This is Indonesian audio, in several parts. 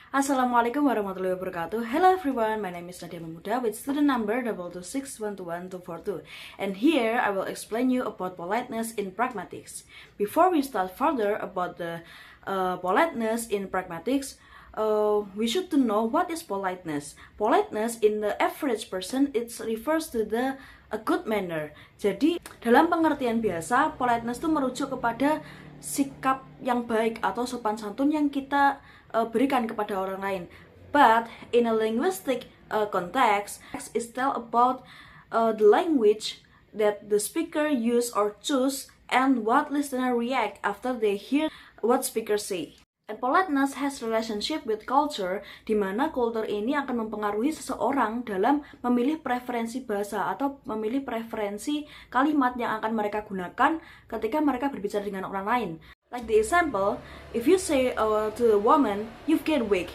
Assalamualaikum warahmatullahi wabarakatuh. Hello everyone, my name is Nadia Mamuda with student number 226121242. And here I will explain you about politeness in pragmatics. Before we start further about the politeness in pragmatics, we should to know what is politeness. Politeness in the average person, it refers to the a good manner. Jadi dalam pengertian biasa, politeness itu merujuk kepada sikap yang baik atau sopan santun yang kita berikan kepada orang lain. But in a linguistic context, is tell about the language that the speaker use or choose and what listener react after they hear what speaker say. And politeness has relationship with culture, di mana kultur ini akan mempengaruhi seseorang dalam memilih preferensi bahasa atau memilih preferensi kalimat yang akan mereka gunakan ketika mereka berbicara dengan orang lain. Like the example, if you say to a woman, you get weak.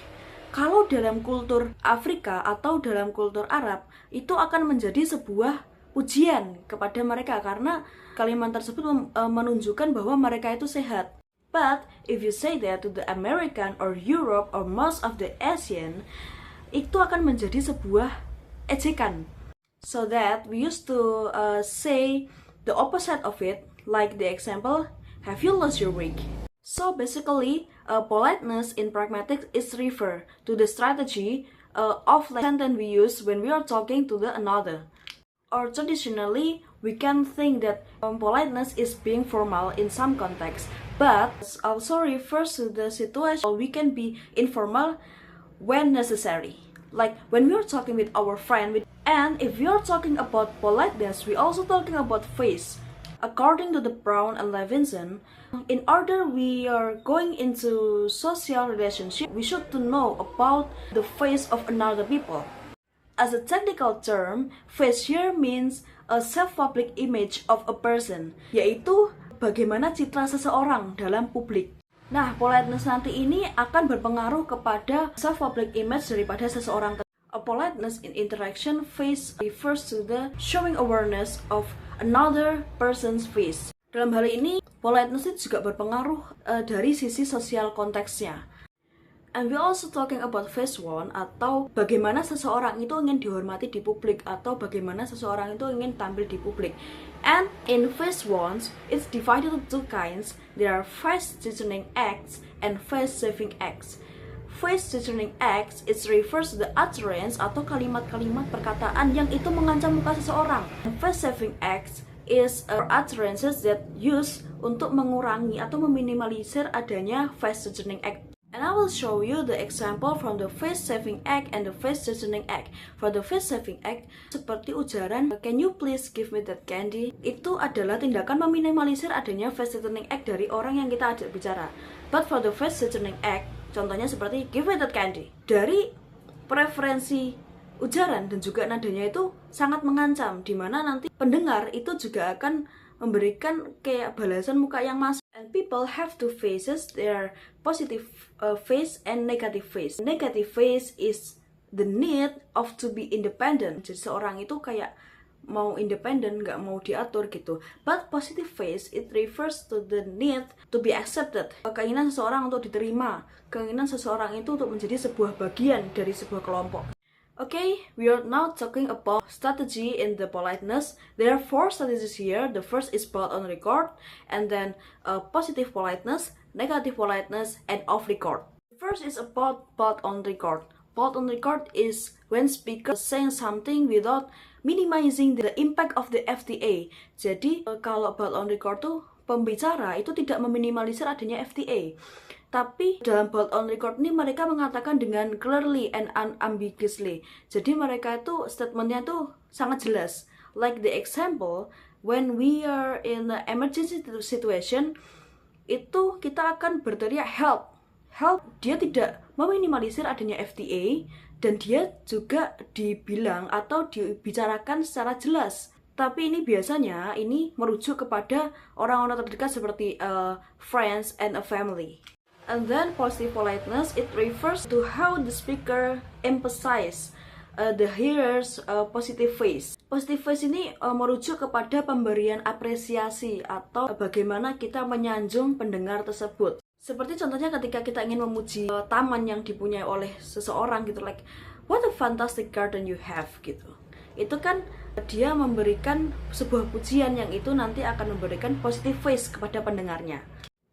Kalau dalam kultur Afrika atau dalam kultur Arab, itu akan menjadi sebuah ujian kepada mereka karena kalimat tersebut menunjukkan bahwa mereka itu sehat. But if you say that to the American or Europe or most of the Asian, itu akan menjadi sebuah ejekan. So that we used to say the opposite of it, like the example, have you lost your wig? So basically, politeness in pragmatics is refer to the strategy of sentence we use when we are talking to the another. Or traditionally, we can think that politeness is being formal in some context, but also refers to the situation we can be informal when necessary. Like when we are talking with our friend, and if we are talking about politeness, we also talking about face. According to the Brown and Levinson, in order we are going into social relationship, we should to know about the face of another people. As a technical term, face here means a self-public image of a person, yaitu bagaimana citra seseorang dalam publik. Nah, politeness nanti ini akan berpengaruh kepada self-public image daripada seseorang. A politeness in interaction face refers to the showing awareness of another person's face. Dalam hal ini, politeness itu juga berpengaruh dari sisi sosial konteksnya. And we also talking about phase one, atau bagaimana seseorang itu ingin dihormati di publik, atau bagaimana seseorang itu ingin tampil di publik. And in phase one, it's divided into two kinds. There are face determining acts and face saving acts. Face determining acts, it refers to the utterance atau kalimat-kalimat perkataan yang itu mengancam muka seseorang. Face saving acts is utterances that use untuk mengurangi atau meminimalisir adanya face determining act. And I will show you the example from the face-saving act and the face-determining act. For the face-saving act, seperti ujaran, can you please give me that candy? Itu adalah tindakan meminimalisir adanya face-determining act dari orang yang kita ajak bicara. But for the face-determining act, contohnya seperti give me that candy. Dari preferensi ujaran dan juga nadanya itu sangat mengancam, di mana nanti pendengar itu juga akan memberikan kayak balasan muka yang masuk. And people have two faces, their positive face and negative face. Negative face is the need of to be independent. Jadi seorang itu kayak mau independen, nggak mau diatur gitu. But positive face, it refers to the need to be accepted. Keinginan seseorang untuk diterima, keinginan seseorang itu untuk menjadi sebuah bagian dari sebuah kelompok. Okay, we are now talking about strategy in the politeness. There are four strategies here. The first is bold on record, and then positive politeness, negative politeness, and off record. The first is about bold on record. Bold on record is when speaker saying something without minimizing the impact of the FTA. Jadi kalau bold on record tuh pembicara itu tidak meminimalisir adanya FTA. Tapi dalam bold on record ini mereka mengatakan dengan clearly and unambiguously. Jadi mereka itu statementnya itu sangat jelas. Like the example, when we are in an emergency situation, itu kita akan berteriak help. Help, dia tidak meminimalisir adanya FTA dan dia juga dibilang atau dibicarakan secara jelas. Tapi ini biasanya ini merujuk kepada orang-orang terdekat seperti friends and a family. And then positive politeness, it refers to how the speaker emphasize the hearer's positive face. Positive face ini merujuk kepada pemberian apresiasi atau bagaimana kita menyanjung pendengar tersebut. Seperti contohnya ketika kita ingin memuji taman yang dipunyai oleh seseorang gitu, like what a fantastic garden you have gitu. Itu kan dia memberikan sebuah pujian yang itu nanti akan memberikan positive face kepada pendengarnya.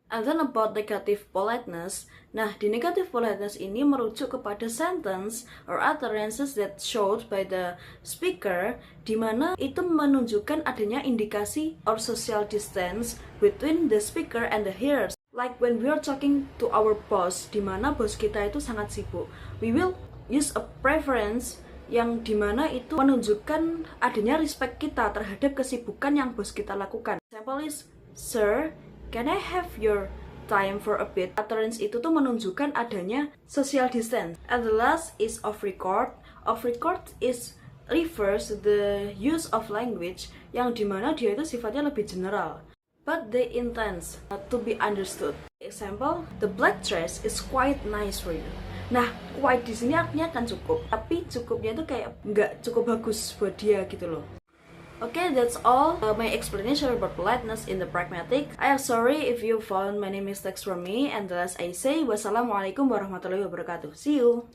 And then about negative politeness. Nah, di negative politeness ini merujuk kepada sentence or utterances that showed by the speaker, di mana itu menunjukkan adanya indikasi or social distance between the speaker and the hearers. Like when we are talking to our boss, di mana bos kita itu sangat sibuk, we will use a preference yang dimana itu menunjukkan adanya respect kita terhadap kesibukan yang bos kita lakukan. Example is, sir, can I have your time for a bit? Utterance itu tuh menunjukkan adanya social distance. And the last is off record. Off record is refers to the use of language yang dimana dia itu sifatnya lebih general, but they intend to be understood. Example, the black dress is quite nice for you. Nah, quite di sini artinya kan cukup, tapi cukupnya itu kayak nggak cukup bagus buat dia gitu loh. Okay, that's all my explanation about politeness in the pragmatic. I am sorry if you found many mistakes from me, and as I say, wassalamualaikum warahmatullahi wabarakatuh. See you.